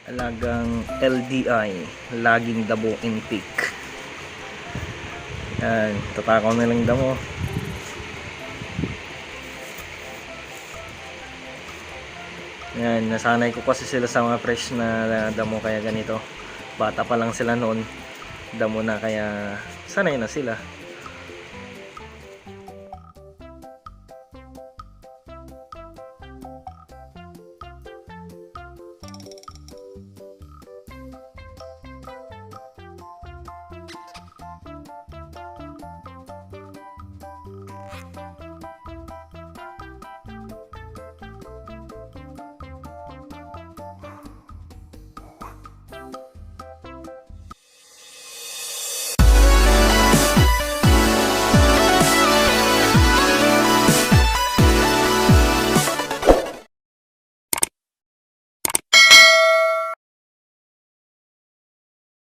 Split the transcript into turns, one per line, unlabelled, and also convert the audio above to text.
Alagang LDI, laging damo intake. Yan, tatakaw na lang damo. Yan, nasanay ko kasi sila sa mga fresh na damo, kaya ganito. Bata pa lang sila noon, damo na, kaya sanay na sila.